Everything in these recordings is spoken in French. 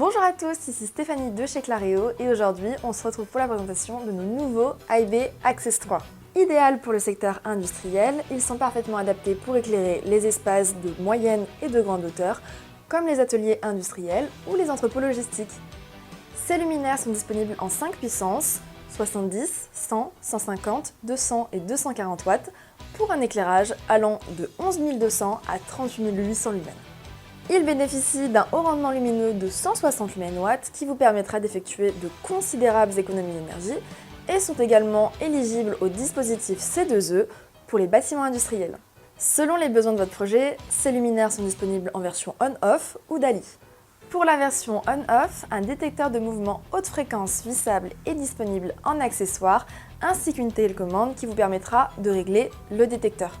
Bonjour à tous, ici Stéphanie de chez Clareo et aujourd'hui on se retrouve pour la présentation de nos nouveaux AIB Access 3. Idéal pour le secteur industriel, ils sont parfaitement adaptés pour éclairer les espaces de moyenne et de grande hauteur, comme les ateliers industriels ou les entrepôts logistiques. Ces luminaires sont disponibles en 5 puissances, 70, 100, 150, 200 et 240 watts, pour un éclairage allant de 11 200 à 38 800 lumens. Ils bénéficient d'un haut rendement lumineux de 160 lumens qui vous permettra d'effectuer de considérables économies d'énergie et sont également éligibles au dispositif C2E pour les bâtiments industriels. Selon les besoins de votre projet, ces luminaires sont disponibles en version on-off ou DALI. Pour la version on-off, un détecteur de mouvement haute fréquence vissable est disponible en accessoire ainsi qu'une télécommande qui vous permettra de régler le détecteur.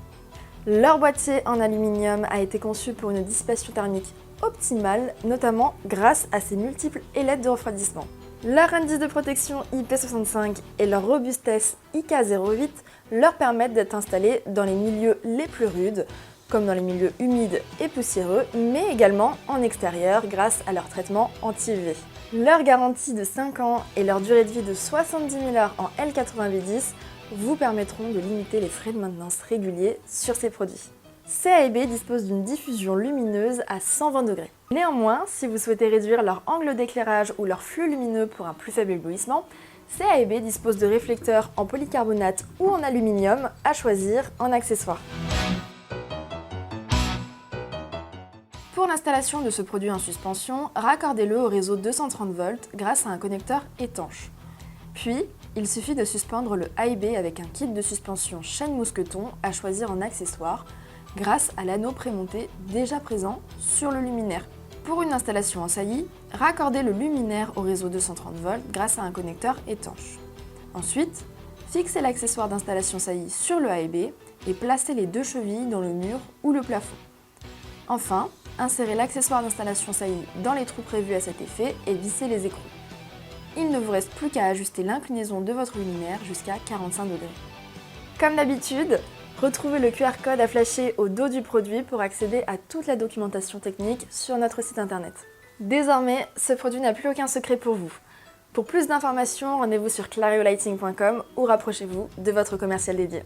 Leur boîtier en aluminium a été conçu pour une dissipation thermique optimale, notamment grâce à ses multiples ailettes de refroidissement. Leur indice de protection IP65 et leur robustesse IK08 leur permettent d'être installés dans les milieux les plus rudes, comme dans les milieux humides et poussiéreux, mais également en extérieur grâce à leur traitement anti-UV. Leur garantie de 5 ans et leur durée de vie de 70 000 heures en L8810 vous permettront de limiter les frais de maintenance réguliers sur ces produits. Ces AIB disposent d'une diffusion lumineuse à 120 degrés. Néanmoins, si vous souhaitez réduire leur angle d'éclairage ou leur flux lumineux pour un plus faible éblouissement, ces AIB disposent de réflecteurs en polycarbonate ou en aluminium à choisir en accessoire. Pour l'installation de ce produit en suspension, raccordez-le au réseau 230 volts grâce à un connecteur étanche. Puis, il suffit de suspendre le AIB avec un kit de suspension chaîne mousqueton à choisir en accessoire grâce à l'anneau prémonté déjà présent sur le luminaire. Pour une installation en saillie, raccordez le luminaire au réseau 230 volts grâce à un connecteur étanche. Ensuite, fixez l'accessoire d'installation saillie sur le AIB et placez les deux chevilles dans le mur ou le plafond. Enfin, insérez l'accessoire d'installation saillie dans les trous prévus à cet effet et vissez les écrous. Il ne vous reste plus qu'à ajuster l'inclinaison de votre luminaire jusqu'à 45 degrés. Comme d'habitude, retrouvez le QR code à flasher au dos du produit pour accéder à toute la documentation technique sur notre site internet. Désormais, ce produit n'a plus aucun secret pour vous. Pour plus d'informations, rendez-vous sur clareolighting.com ou rapprochez-vous de votre commercial dédié.